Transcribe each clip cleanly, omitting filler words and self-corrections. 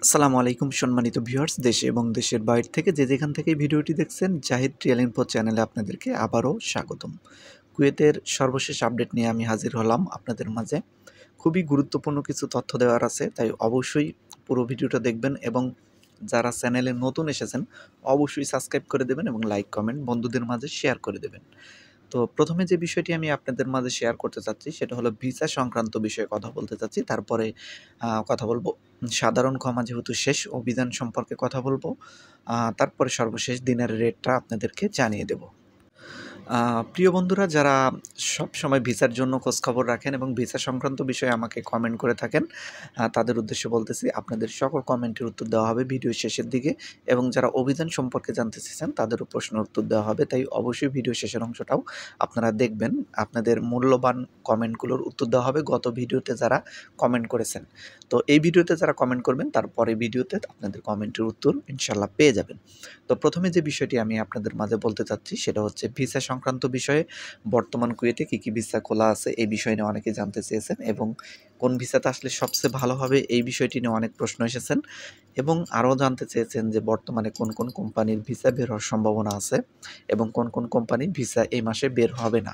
আসসালামু আলাইকুম সম্মানিত ভিউয়ার্স, দেশে এবং দেশের বাইরে থেকে যে যেখান থেকে ভিডিওটি দেখছেন, জাহিদ ট্রাভেল ইনফো চ্যানেলে আপনাদেরকে আবারও স্বাগতম। কুয়েতের সর্বশেষ আপডেট নিয়ে আমি হাজির হলাম আপনাদের মাঝে। খুবই গুরুত্বপূর্ণ কিছু তথ্য দেওয়ার আছে, তাই অবশ্যই পুরো ভিডিওটা দেখবেন এবং যারা চ্যানেলে নতুন এসেছেন অবশ্যই সাবস্ক্রাইব করে দেবেন এবং লাইক কমেন্ট বন্ধুদের মাঝে শেয়ার করে দেবেন। তো প্রথমে যে বিষয়টি আমি আপনাদের মাঝে শেয়ার করতে চাচ্ছি সেটা হলো ভিসা সংক্রান্ত বিষয়ে কথা বলতে চাচ্ছি। তারপরে কথা বলবো সাধারণ ক্ষমা যেহেতু শেষ, অভিযান সম্পর্কে কথা বলবো। তারপরে সর্বশেষ দিনের রেটটা আপনাদেরকে জানিয়ে দেব। প্রিয় বন্ধুরা, যারা সবসময় ভিসার জন্য খোঁজখবর রাখেন এবং ভিসা সংক্রান্ত বিষয়ে আমাকে কমেন্ট করে থাকেন, তাদের উদ্দেশ্যে বলতেছি আপনাদের সকল কমেন্টের উত্তর দেওয়া হবে ভিডিও শেষের দিকে, এবং যারা অভিযান সম্পর্কে জানতে চেয়েছেন তাদেরও প্রশ্নের উত্তর দেওয়া হবে। তাই অবশ্যই ভিডিও শেষের অংশটাও আপনারা দেখবেন। আপনাদের মূল্যবান কমেন্টগুলোর উত্তর দেওয়া হবে গত ভিডিওতে যারা কমেন্ট করেছেন। তো এই ভিডিওতে যারা কমেন্ট করবেন তারপরে ভিডিওতে আপনাদের কমেন্টের উত্তর ইনশাল্লাহ পেয়ে যাবেন। তো প্রথমে যে বিষয়টি আমি আপনাদের মাঝে বলতে চাচ্ছি সেটা হচ্ছে ভিসা সংক্রান্ত বিষয়ে। বর্তমান কুয়েতে কী কী ভিসা খোলা আছে এই বিষয় নিয়ে অনেকে জানতে চেয়েছেন, এবং কোন ভিসাতে আসলে সবচেয়ে ভালো হবে এই বিষয়টি নিয়ে অনেক প্রশ্ন এসেছেন, এবং আরও জানতে চেয়েছেন যে বর্তমানে কোন কোন কোম্পানির ভিসা বের হওয়ার সম্ভাবনা আছে এবং কোন কোন কোম্পানির ভিসা এই মাসে বের হবে না।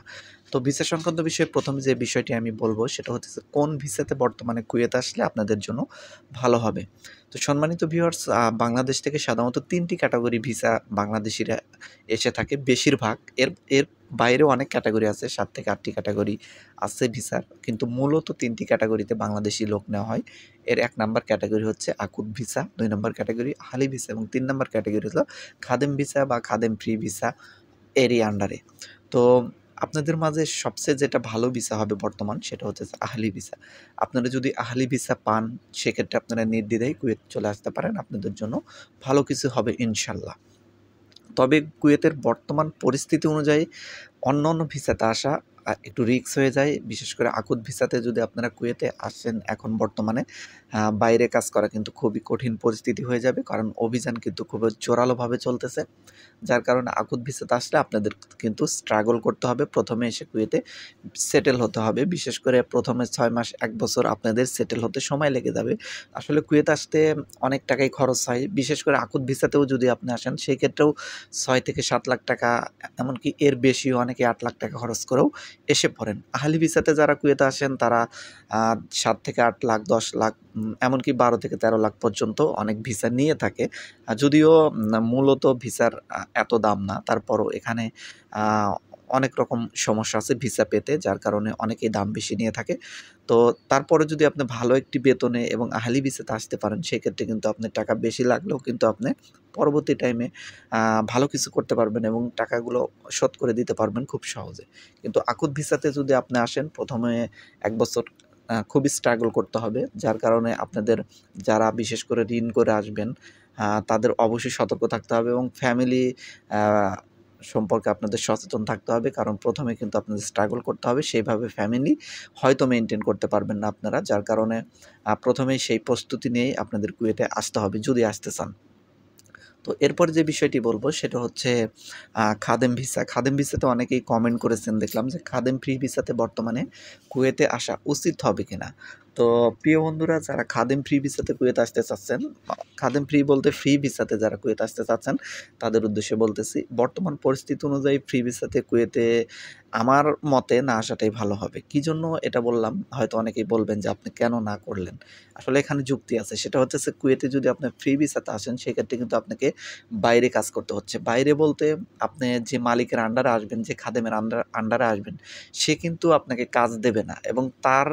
তো ভিসা সংক্রান্ত বিষয়ে প্রথমে যে বিষয়টি আমি বলবো সেটা হচ্ছে কোন ভিসাতে বর্তমানে কুয়েতে আসলে আপনাদের জন্য ভালো হবে। তো সম্মানিত ভিউয়ার্স, বাংলাদেশ থেকে সাধারণত ৩টি ক্যাটাগরি ভিসা বাংলাদেশিরা এসে থাকে বেশিরভাগ। এর এর বাইরেও অনেক ক্যাটাগরি আছে, ৭ থেকে ৮টি ক্যাটাগরি আছে ভিসার, কিন্তু মূলত ৩টি ক্যাটাগরিতে বাংলাদেশি লোক নেওয়া হয়। এর ১ নাম্বার ক্যাটাগরি হচ্ছে আকুত ভিসা, ২ নম্বর ক্যাটাগরি আহলি ভিসা এবং ৩ নম্বর ক্যাটাগরি হলো খাদেম ভিসা বা খাদেম ফ্রি ভিসা এরই আন্ডারে। তো আপনাদের মাঝে সবচেয়ে যেটা ভালো ভিসা হবে বর্তমান সেটা হচ্ছে আহলি ভিসা। আপনারা যদি আহলি ভিসা পান সেক্ষেত্রে আপনারা নির্দ্বিধায় কুয়েত চলে আসতে পারেন, আপনাদের জন্য ভালো কিছু হবে ইনশাল্লাহ। তবে কুয়েতের বর্তমান পরিস্থিতি অনুযায়ী অন্য ভিসাতে আসা একটু রিস্ক হয়ে যায়। বিশেষ করে আকুত ভিসাতে যদি আপনারা কুয়েতে আসেন এখন বর্তমানে, বাইরে কাজ করা কিন্তু খুবই কঠিন পরিস্থিতি হয়ে যাবে, কারণ অভিযান কিন্তু খুবই জোরালোভাবে চলতেছে। যার কারণে আকুত ভিসাতে আসলে আপনাদের কিন্তু স্ট্রাগল করতে হবে। প্রথমে এসে কুয়েতে সেটেল হতে হবে। বিশেষ করে প্রথমে ৬ মাস ১ বছর আপনাদের সেটেল হতে সময় লেগে যাবে। আসলে কুয়েতে আসতে অনেক টাকাই খরচ হয়। বিশেষ করে আকুত ভিসাতেও যদি আপনি আসেন সেই ক্ষেত্রেও ৬ থেকে ৭ লাখ টাকা, এমনকি এর বেশিও অনেকে ৮ লাখ টাকা খরচ করেও এসে পড়েন। আহলি ভিসাতে যারা কুয়েতে আসেন তারা ৭ থেকে ৮ লাখ, ১০ লাখ, এমনকি ১২ থেকে ১৩ লাখ পর্যন্ত অনেক ভিসা নিয়ে থাকে। যদিও মূলত ভিসার এত দাম না, তারপরও এখানে আ অনেক রকম সমস্যা আছে ভিসা পেতে, যার কারণে অনেকেই দাম বেশি নিয়ে থাকে। তো তারপরে যদি আপনি ভালো একটি বেতনে এবং আহলি ভিসাতে আসতে পারেন সেক্ষেত্রে কিন্তু আপনার টাকা বেশি লাগলেও কিন্তু আপনি পরবর্তী টাইমে ভালো কিছু করতে পারবেন এবং টাকাগুলো শোধ করে দিতে পারবেন খুব সহজে। কিন্তু আকুত ভিসাতে যদি আপনি আসেন প্রথমে ১ বছর খুবই স্ট্রাগল করতে হবে। যার কারণে আপনাদের যারা বিশেষ করে ঋণ করে আসবেন তাদের অবশ্যই সতর্ক থাকতে হবে এবং ফ্যামিলি আ সম্পর্কে আপনাদের সচেতন থাকতে হবে। কারণ প্রথমে কিন্তু আপনাদের স্ট্রাগল করতে হবে। সেইভাবে ফ্যামিলি হয়তো মেইনটেইন করতে পারবেন না আপনারা। যার কারণে প্রথমেই সেই প্রস্তুতি নিয়েই আপনাদের কুয়েতে আসতে হবে যদি আসতে চান। তো এরপরে যে বিষয়টি বলব সেটা হচ্ছে খাদেম ভিসা। খাদেম ভিসাতে অনেকেই কমেন্ট করেছেন দেখলাম যে খাদেম ফ্রি ভিসাতে বর্তমানে কুয়েতে আসা উচিত হবে কিনা? তো প্রিয় বন্ধুরা, যারা খাদেম ফ্রি ভিসাতে কুয়েতে আসতে চাচ্ছেন, খাদেম ফ্রি বলতে ফ্রি ভিসাতে যারা কুয়েতে আসতে চাচ্ছেন তাদের উদ্দেশ্যে বলতেছি, বর্তমান পরিস্থিতি অনুযায়ী ফ্রি ভিসাতে কুয়েতে আমার মতে না আসাটাই ভালো হবে। কী জন্য এটা বললাম? হয়তো অনেকেই বলবেন যে আপনি কেন না করলেন? আসলে এখানে যুক্তি আছে। সেটা হচ্ছে যে কুয়েতে যদি আপনি ফ্রি ভিসাতে আসেন সেক্ষেত্রে কিন্তু আপনাকে বাইরে কাজ করতে হচ্ছে। বাইরে বলতে আপনি যে মালিকের আন্ডারে আসবেন, যে খাদেমের আন্ডারে আসবেন, সে কিন্তু আপনাকে কাজ দেবে না এবং তার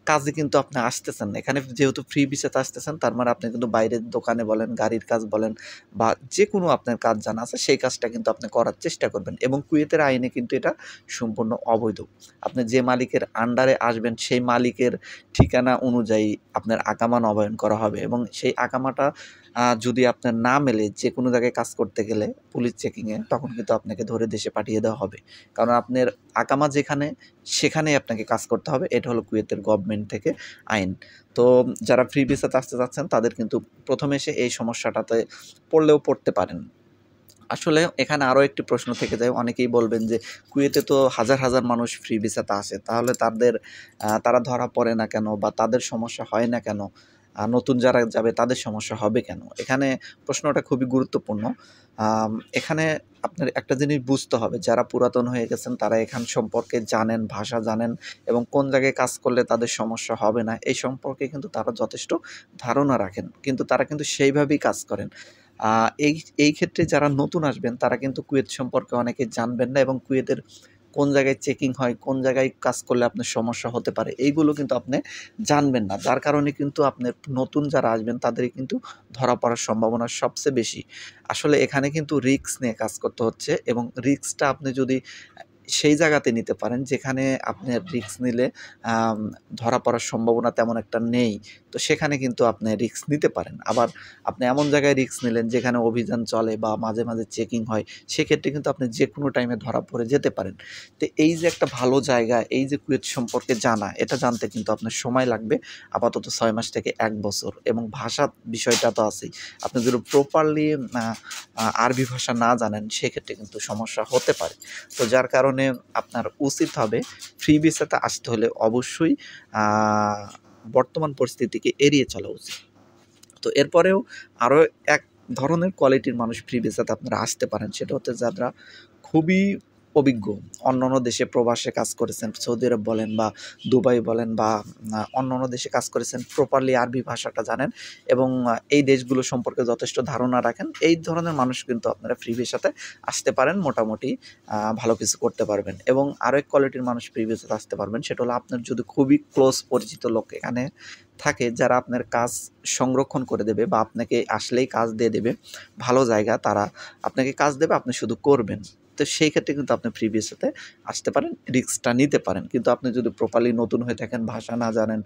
কাজে কিন্তু আপনি আসতেছেন না। এখানে যেহেতু ফ্রি ভিসাতে আসতেছেন তার মানে আপনি কিন্তু বাইরের দোকানে বলেন, গাড়ির কাজ বলেন বা যেকোনো আপনার কাজ জানা আছে সেই কাজটা কিন্তু আপনি করার চেষ্টা করবেন, এবং কুয়েতের আইনে কিন্তু এটা সম্পূর্ণ অবৈধ। আপনি যে মালিকের আন্ডারে আসবেন সেই মালিকের ঠিকানা অনুযায়ী আপনার আকামা নবায়ন করা হবে, এবং সেই আকামাটা যদি আপনার না মেলে যেকোনো জায়গায় কাজ করতে গেলে পুলিশ চেকিংয়ে তখন কিন্তু আপনাকে ধরে দেশে পাঠিয়ে দেওয়া হবে। কারণ আপনার আকামা যেখানে সেখানেই আপনাকে কাজ করতে হবে। এটা হলো কুয়েতের গভর্নমেন্ট থেকে আইন। তো যারা ফ্রি ভিসাতে আসতে চাচ্ছেন তাদের কিন্তু প্রথমে এসে এই সমস্যাটাতে পড়লেও পড়তে পারেন। আসলে এখানে আরও একটি প্রশ্ন থেকে যায়। অনেকেই বলবেন যে কুয়েতে তো হাজার হাজার মানুষ ফ্রি ভিসাতে আসে, তাহলে তারা ধরা পড়ে না কেন বা তাদের সমস্যা হয় না কেন? নতুন যারা যাবে তাদের সমস্যা হবে কেন? এখানে প্রশ্নটা খুবই গুরুত্বপূর্ণ। এখানে আপনার একটা জিনিস বুঝতে হবে, যারা পুরাতন হয়ে গেছেন তারা এখান সম্পর্কে জানেন, ভাষা জানেন এবং কোন জায়গায় কাজ করলে তাদের সমস্যা হবে না, এই সম্পর্কে কিন্তু তারা যথেষ্ট ধারণা রাখেন। কিন্তু তারা কিন্তু সেইভাবেই কাজ করেন। আ এই এই ক্ষেত্রে যারা নতুন আসবেন তারা কিন্তু কুয়েত সম্পর্কে অনেকে জানবেন না এবং কুয়েতের কোন জায়গায় চেকিং হয়, কোন জায়গায় কাজ করলে আপনার সমস্যা হতে পারে, এইগুলো কিন্তু আপনি জানবেন না। যার কারণে কিন্তু আপনার নতুন যারা আসবেন তাদেরই কিন্তু ধরা পড়ার সম্ভাবনা সবচেয়ে বেশি। আসলে এখানে কিন্তু রিস্ক নিয়ে কাজ করতে হচ্ছে এবং রিস্কটা আপনি যদি সেই জায়গাতে নিতে পারেন যেখানে আপনার রিস্ক নিলে আম ধরা পড়ার সম্ভাবনা তেমন একটা নেই। তো সেখানে কিন্তু আপনি রিস্ক নিতে পারেন। আবার আপনি এমন জায়গায় রিস্ক নিলেন যেখানে অভিযান চলে বা মাঝে, মাঝে চেকিং হয়, সেক্ষেত্রে কিন্তু আপনি যেকোনো টাইমে ধরা পড়ে যেতে পারেন। তো এই যে একটা ভালো জায়গা, এই যে কুয়েত সম্পর্কে জানা, এটা জানতে কিন্তু আপনার সময় লাগবে আপাতত ৬ মাস থেকে ১ বছর এবং ভাষার বিষয়টা তো আছেই। আপনি যদি প্রপারলি আ আ আরবি ভাষা না জানেন সেক্ষেত্রে কিন্তু সমস্যা হতে পারে। তো যার কারণে আপনার উচিত হবে ফ্রি ভিসাতে আসতে হলে অবশ্যই আ বর্তমান পরিস্থিতিকে এড়িয়ে চলা উচিত। তো এরপরেও আরও এক ধরনের কোয়ালিটির মানুষ ফ্রি ভিসাতে আপনারা আসতে পারেন। সেটা হচ্ছে যারা খুবই অভিজ্ঞ। অন্যান্য দেশে প্রবাসে কাজ করেছেন। সৌদি আরব বলেন বা দুবাই বলেন বা অন্যান্য দেশে কাজ করেছেন। প্রপারলি আরবি ভাষাটা জানেন এবং এই দেশগুলো সম্পর্কে যথেষ্ট ধারণা রাখেন। এই ধরনের মানুষ কিন্তু আপনারা ফ্রি ভিসাতে আসতে পারেন। মোটামুটি ভালো কিছু করতে পারবেন এবং আরেক কোয়ালিটির মানুষ ফ্রি ভিসাতে আসতে পারবেন। সেটা হলো আপনার যদি খুবই ক্লোজ পরিচিত লোক এখানে থাকে যারা আপনার কাজ সংরক্ষণ করে দেবে বা আপনাকে আসলেই কাজ দিয়ে দেবে। ভালো জায়গা, তারা আপনাকে কাজ দেবে, আপনি শুধু করবেন। তো সেই ক্ষেত্রে কিন্তু আপনি ফ্রি ভিসাতে আসতে পারেন, রিস্কটা নিতে পারেন। কিন্তু আপনি যদি প্রপারলি নতুন হয়ে থাকেন, ভাষা না জানেন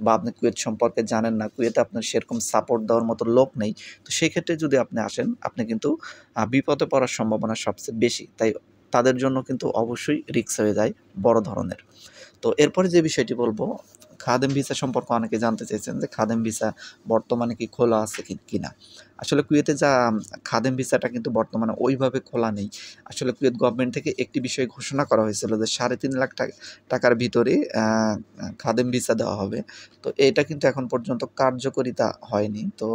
বা আপনি কুয়েত সম্পর্কে জানেন না, কুয়েতে আপনার সেরকম সাপোর্ট দেওয়ার মতো লোক নেই। তো সেই ক্ষেত্রে যদি আপনি আসেন, আপনি কিন্তু বিপদে পড়ার সম্ভাবনা সবচেয়ে বেশি। তাই তাদের জন্য কিন্তু অবশ্যই রিস্ক হয়ে যায় বড় ধরনের। তো এরপরে যে বিষয়টি বলবো, খাদেম ভিসা সম্পর্কে অনেকে জানতে চেয়েছেন যে খাদেম ভিসা বর্তমানে কি খোলা আছে কিনা। আসলে কুয়েতে যা খাদেম ভিসাটা কিন্তু বর্তমানে ওইভাবে খোলা নেই। আসলে কুয়েত গভর্নমেন্ট থেকে একটি বিষয় ঘোষণা করা হয়েছিল যে ৩.৫ লাখ টাকার ভিতরে খাদেম ভিসা দেওয়া হবে। তো এটা কিন্তু এখন পর্যন্ত কার্যকরিতা হয়নি। তো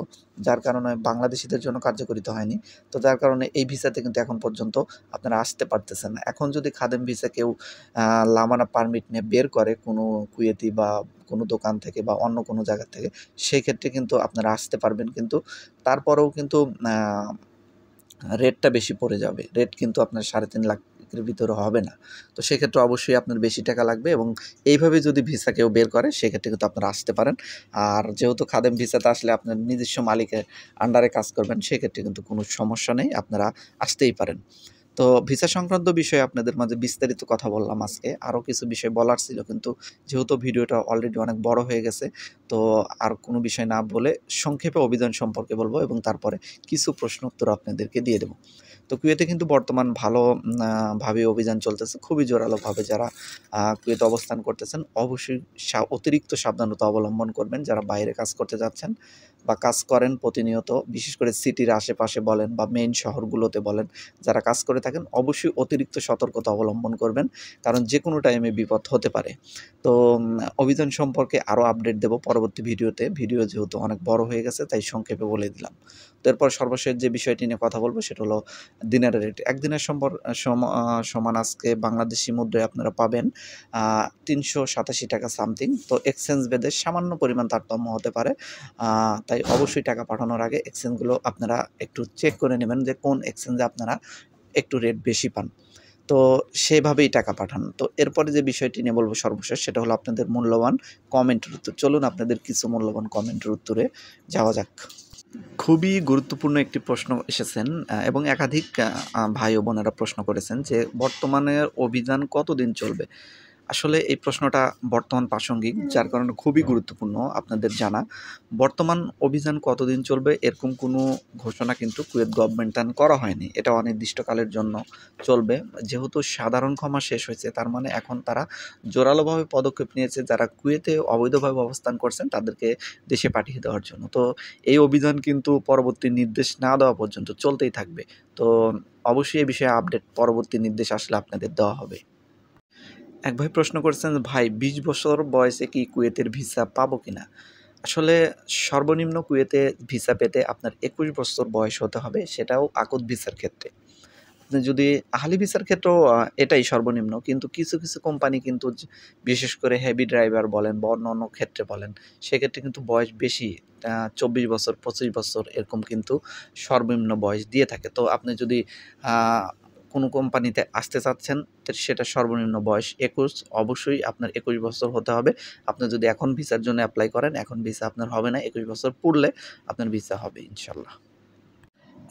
যার কারণে বাংলাদেশীদের জন্য কার্যকরিতা হয়নি। তো যার কারণে এই ভিসাতে কিন্তু এখন পর্যন্ত আপনারা আসতে পারতেছেন না। এখন যদি খাদেম ভিসা কেউ লামানা পারমিট নিয়ে বের করে কোনো কুয়েতি বা কোনো দোকান থেকে বা অন্য কোনো জায়গা থেকে, সেক্ষেত্রে কিন্তু আপনারা আসতে পারবেন। কিন্তু তারপরেও কিন্তু আ রেটটা বেশি পড়ে যাবে। রেট কিন্তু আপনার ৩.৫ লাখ এর ভিতরে হবে না। তো সেক্ষেত্রে অবশ্যই আপনার বেশি টাকা লাগবে এবং এইভাবে যদি ভিসা কেউ বের করে সেক্ষেত্রে কিন্তু আপনারা আসতে পারেন। আর যেহেতু খাদেম ভিসাতে আসলে আপনার নিজস্ব মালিকের আন্ডারে কাজ করবেন, সেক্ষেত্রে কিন্তু কোনো সমস্যা নেই। আপনারা আসতেই পারেন। তো ভিসা সংক্রান্ত বিষয়ে আপনাদের মাঝে বিস্তারিত কথা বললাম আজকে। আরও কিছু বিষয় বলার ছিল কিন্তু যেহেতু ভিডিওটা অলরেডি অনেক বড় হয়ে গেছে, তো আর কোনো বিষয় না বলে সংক্ষেপে অভিযান সম্পর্কে বলব এবং তারপরে কিছু প্রশ্ন উত্তর আপনাদেরকে দিয়ে দেব। তো কুয়েতে কিন্তু বর্তমান ভালো ভাবে অভিযান চলতেছে। খুবই জোরালোভাবে যারা কুয়েতে অবস্থান করতেছেন অবশ্যই অতিরিক্ত সাবধানতা অবলম্বন করবেন যারা বাইরে কাজ করতে যাচ্ছেন বা কাজ করেন প্রতিনিয়ত। বিশেষ করে সিটির আশেপাশে বলেন বা মেইন শহরগুলোতে বলেন, যারা কাজ করে থাকেন অবশ্যই অতিরিক্ত সতর্কতা অবলম্বন করবেন। কারণ যেকোনো টাইমে বিপদ হতে পারে। তো অভিযান সম্পর্কে আরও আপডেট দেব পরবর্তী ভিডিওতে। ভিডিও যেহেতু অনেক বড় হয়ে গেছে তাই সংক্ষেপে বলে দিলাম। তো এরপর সর্বশেষ যে বিষয়টি নিয়ে কথা বলব সেটা হলো দিনের রেট। একদিনের সমান আজকে বাংলাদেশি মুদ্রায় আপনারা পাবেন আ ৳৩৮৭ সামথিং। তো এক্সচেঞ্জ ভেদে সামান্য পরিমাণ তারতম্য হতে পারে। তাই অবশ্যই টাকা পাঠানোর আগে এক্সচেঞ্জগুলো আপনারা একটু চেক করে নেবেন যে কোন এক্সচেঞ্জে আপনারা একটু রেট বেশি পান। তো সেভাবেই টাকা পাঠান। তো এরপরে যে বিষয়টি নিয়ে বলব সর্বশেষ সেটা হলো আপনাদের মূল্যবান কমেন্টের উত্তর। চলুন আপনাদের কিছু মূল্যবান কমেন্টের উত্তরে যাওয়া যাক। খুবই গুরুত্বপূর্ণ একটি প্রশ্ন এসেছেন এবং একাধিক ভাই ও বোনেরা প্রশ্ন করেছেন যে বর্তমানে অভিযান কতদিন চলবে? আসলে এই প্রশ্নটা বর্তমান প্রাসঙ্গিক, যার কারণে খুবই গুরুত্বপূর্ণ আপনাদের জানা। বর্তমান অভিযান কতদিন চলবে এরকম কোনো ঘোষণা কিন্তু কুয়েত গভর্নমেন্ট করা হয়নি। এটা অনির্দিষ্টকালের জন্য চলবে। যেহেতু সাধারণ ক্ষমা শেষ হয়েছে তার মানে এখন তারা জোরালোভাবে পদক্ষেপ নিয়েছে যারা কুয়েতে অবৈধভাবে অবস্থান করছেন তাদেরকে দেশে পাঠিয়ে দেওয়ার জন্য। তো এই অভিযান কিন্তু পরবর্তী নির্দেশ না দেওয়া পর্যন্ত চলতেই থাকবে। তো অবশ্যই এ বিষয়ে আপডেট পরবর্তী নির্দেশ আসলে আপনাদের দেওয়া হবে। এক ভাই প্রশ্ন করেছেন, ভাই ২০ বছর বয়সে কি কুয়েতের ভিসা পাবো কিনা? আসলে সর্বনিম্ন কুয়েতে ভিসা পেতে আপনার ২১ বছর বয়স হতে হবে, সেটাও আকদ ভিসার ক্ষেত্রে। আপনি যদি আহলি ভিসার ক্ষেত্রেও এটাই সর্বনিম্ন। কিন্তু কিছু, কিছু কোম্পানি কিন্তু বিশেষ করে হেভি ড্রাইভার বলেন বা অন্যান্য ক্ষেত্রে বলেন, সেক্ষেত্রে কিন্তু বয়স বেশি ২৪ বছর, ২৫ বছর এরকম কিন্তু সর্বনিম্ন বয়স দিয়ে থাকে। তো আপনি যদি আ কোনো কোম্পানিতে আসতে চাচ্ছেন, তো সেটা সর্বনিম্ন বয়স ২১, অবশ্যই আপনার ২১ বছর হতে হবে। আপনি যদি এখন ভিসার জন্য এপ্লাই করেন, এখন ভিসা আপনার হবে না। ২১ বছর পুরলে আপনার ভিসা হবে ইনশাল্লাহ।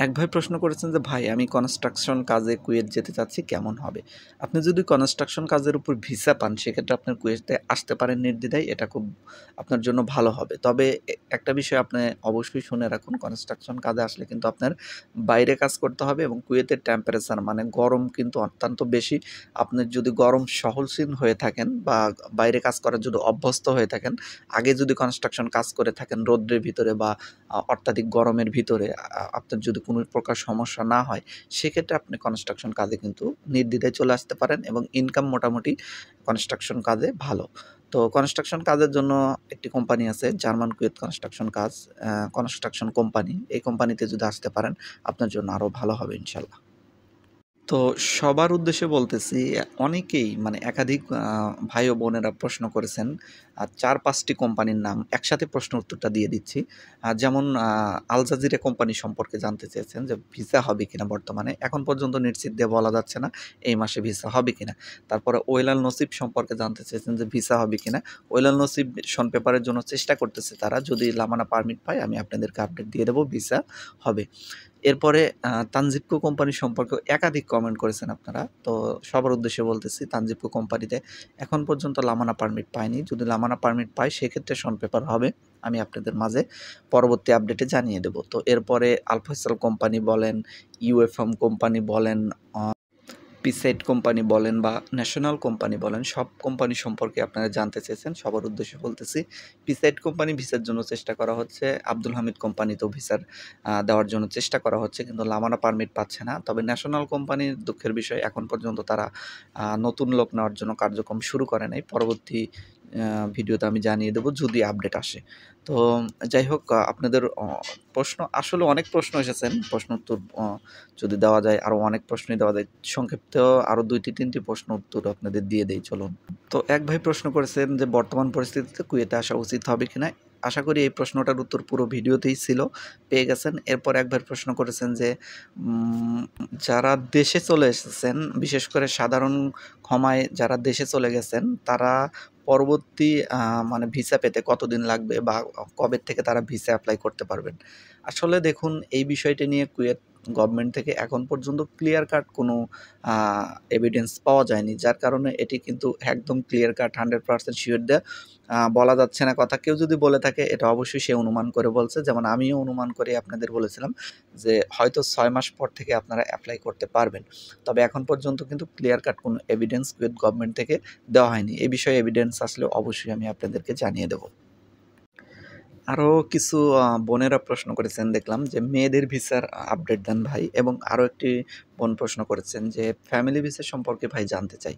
এক ভাই প্রশ্ন করেছেন যে, "ভাই আমি কনস্ট্রাকশন কাজে কুয়েত যেতে চাচ্ছি, কেমন হবে?" আপনি যদি কনস্ট্রাকশন কাজের উপর ভিসা পান, সেক্ষেত্রে আপনার কুয়েতে আসতে পারেন নির্দ্বিধায়। এটা খুব আপনার জন্য ভালো হবে। তবে একটা বিষয় আপনি অবশ্যই শুনে রাখুন, কনস্ট্রাকশন কাজে আসলে কিন্তু আপনার বাইরে কাজ করতে হবে এবং কুয়েতের টেম্পারেচার মানে গরম কিন্তু অত্যন্ত বেশি। আপনি যদি গরম সহনশীল হয়ে থাকেন বা বাইরে কাজ করার যদি অভ্যস্ত হয়ে থাকেন, আগে যদি কনস্ট্রাকশন কাজ করে থাকেন রৌদ্রের ভিতরে বা অত্যাধিক গরমের ভিতরে আপনার যদি কোনো প্রকার সমস্যা না হয়, সেক্ষেত্রে আপনি কনস্ট্রাকশন কাজে কিন্তু নির্দ্বিধায় চলে আসতে পারেন এবং ইনকাম মোটামুটি কনস্ট্রাকশন কাজে ভালো। তো কনস্ট্রাকশন কাজের জন্য একটি কোম্পানি আছে, জার্মান কুয়েত কনস্ট্রাকশন কাজ, কনস্ট্রাকশন কোম্পানি। এই কোম্পানিতে যদি আসতে পারেন, আপনার জন্য আরও ভালো হবে ইনশাল্লাহ। তো সবার উদ্দেশ্যে বলতেছি, অনেকেই মানে একাধিক ভাই ও বোনেরা প্রশ্ন করেছেন। ৪-৫ টি কোম্পানির নাম একসাথে প্রশ্ন উত্তরটা দিয়ে দিচ্ছি। যেমন আল জাজিরা কোম্পানি সম্পর্কে জানতে চেয়েছেন যে ভিসা হবে কিনা বর্তমানে। এখন পর্যন্ত নিশ্চিত দিয়ে বলা যাচ্ছে না এই মাসে ভিসা হবে কিনা। তারপরে ওয়েলাল নসিব সম্পর্কে জানতে চেয়েছেন যে ভিসা হবে কিনা। ওয়েলাল নসিব শন পেপারের জন্য চেষ্টা করতেছে তারা। যদি লামানা পারমিট পায় আমি আপনাদেরকে আপডেট দিয়ে দেব, ভিসা হবে। এরপরে তানজিপকো কোম্পানি সম্পর্কেও একাধিক কমেন্ট করেছেন আপনারা। তো সবার উদ্দেশ্যে বলতেছি, তানজিপকো কোম্পানিতে এখন পর্যন্ত লামানা পারমিট পায়নি। যদি লামানা পারমিট পায় সেক্ষেত্রে শন পেপার হবে। আমি আপনাদের মাঝে পরবর্তী আপডেটে জানিয়ে দেব। তো এরপরে আল ফয়সাল কোম্পানি বলেন, ইউএফএম কোম্পানি বলেন, পিসাইড কোম্পানি বলেন বা ন্যাশনাল কোম্পানি বলেন, সব কোম্পানি সম্পর্কে আপনারা জানতে চেয়েছেন। সবার উদ্দেশ্যে বলতেছি, পিসাইড কোম্পানি ভিসার জন্য চেষ্টা করা হচ্ছে। আব্দুল হামিদ কোম্পানিতেও ভিসার দেওয়ার জন্য চেষ্টা করা হচ্ছে, কিন্তু লামানা পারমিট পাচ্ছে না। তবে ন্যাশনাল কোম্পানির দুঃখের বিষয়, এখন পর্যন্ত তারা নতুন লোক নেওয়ার জন্য কার্যক্রম শুরু করে নাই। পরবর্তী ভিডিওতে আমি জানিয়ে দেব যদি আপডেট আসে। তো যাই হোক, আপনাদের প্রশ্ন আসলে অনেক প্রশ্ন এসেছেন। প্রশ্ন উত্তর যদি দেওয়া যায়, আরও অনেক প্রশ্নই দেওয়া যায়। সংক্ষিপ্ত আরও ২-৩টি প্রশ্ন উত্তর আপনাদের দিয়ে দেই চলুন। তো এক ভাই প্রশ্ন করেছেন যে বর্তমান পরিস্থিতিতে কুয়েতে আসা উচিত হবে কিনা? আশা করি এই প্রশ্নটার উত্তর পুরো ভিডিওতেই ছিল, পেয়ে গেছেন। এরপর এক ভাই প্রশ্ন করেছেন যে যারা দেশে চলে এসেছেন, বিশেষ করে সাধারণ ক্ষমায় যারা দেশে চলে গেছেন, তারা পরবর্তী মানে ভিসা পেতে কতদিন লাগবে বা কবে থেকে তারা ভিসা এপ্লাই করতে পারবেন? আসলে দেখুন, এই বিষয়টি নিয়ে কুয়েত গভর্নমেন্ট থেকে এখন পর্যন্ত ক্লিয়ার কাট কোনো আ এভিডেন্স পাওয়া যায়নি। যার কারণে এটি কিন্তু একদম ক্লিয়ার কাট 100% সিওর দিয়ে বলা যাচ্ছে না কথা। কেউ যদি বলে থাকে এটা অবশ্যই সে অনুমান করে বলছে। যেমন আমিও অনুমান করে আপনাদের বলেছিলাম যে হয়তো ৬ মাস পর থেকে আপনারা এপ্লাই করতে পারবেন। তবে এখন পর্যন্ত কিন্তু ক্লিয়ার কাট কোনো এভিডেন্স কুয়েত গভর্নমেন্ট থেকে দেওয়া হয়নি। এই বিষয়ে এভিডেন্স আসলে অবশ্যই আমি আপনাদেরকে জানিয়ে দেব। আরও কিছু বোনেরা প্রশ্ন করেছেন দেখলাম যে মেয়েদের ভিসার আপডেট দেন ভাই, এবং আরও একটি বোন প্রশ্ন করেছেন যে ফ্যামিলি ভিসা সম্পর্কে ভাই জানতে চাই।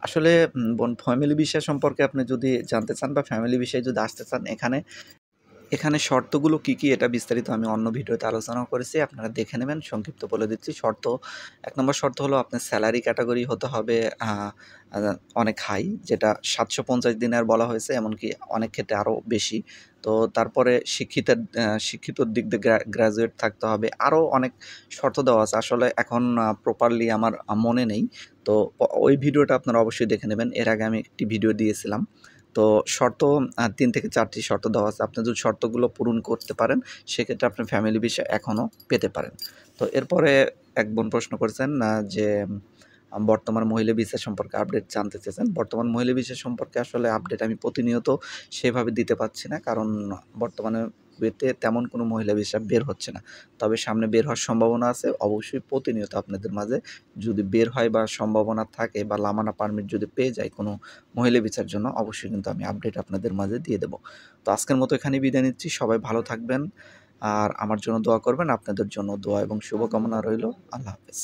আসলে বোন, ফ্যামিলি ভিসা সম্পর্কে আপনি যদি জানতে চান বা ফ্যামিলি ভিসায় যদি আসতে চান, এখানে এখানে শর্তগুলো কী, কী এটা বিস্তারিত আমি অন্য ভিডিওতে আলোচনা করেছি। আপনারা দেখে নেবেন। সংক্ষিপ্ত বলে দিচ্ছি। ১ নম্বর শর্ত হলো আপনার স্যালারি ক্যাটেগরি হতে হবে আ আ অনেক হাই, যেটা ৭৫০ দিনের বলা হয়েছে, এমনকি অনেক ক্ষেত্রে আরও বেশি। তো তারপরে শিক্ষিতর দিক দিয়ে গ্র্যাজুয়েট থাকতে হবে। আরও অনেক শর্ত দেওয়া আছে। আসলে এখন প্রপারলি আমার মনে নেই। তো ওই ভিডিওটা আপনারা অবশ্যই দেখে নেবেন। এর আগে আমি একটি ভিডিও দিয়েছিলাম। তো শর্ত ৩ থেকে ৪ টি শর্ত দেওয়া আছে। আপনি যদি শর্তগুলো পূরণ করতে পারেন, সেক্ষেত্রে আপনি ফ্যামিলি ভিসা এখনও পেতে পারেন। তো এরপরে এক বোন প্রশ্ন করেছেন যে বর্তমান মহিলা ভিসা সম্পর্কে আপডেট জানতে চেয়েছেন। বর্তমান মহিলা ভিসা সম্পর্কে আসলে আপডেট আমি প্রতিনিয়ত সেভাবে দিতে পারছি না। কারণ বর্তমানে কুয়েতে তেমন কোনো মহিলা ভিসা বের হচ্ছে না। তবে সামনে বের হওয়ার সম্ভাবনা আছে। অবশ্যই প্রতিনিয়ত আপনাদের মাঝে যদি বের হয় বা সম্ভাবনা থাকে বা লামানা পারমিট যদি পেয়ে যাই কোনো মহিলা ভিসার জন্য, অবশ্যই কিন্তু আমি আপডেট আপনাদের মাঝে দিয়ে দেব। তো আজকের মতো এখানেই বিদায় নিচ্ছি। সবাই ভালো থাকবেন। আর আমার জন্য দোয়া করবেন। আপনাদের জন্য দোয়া এবং শুভকামনা রইল। আল্লাহ হাফেজ।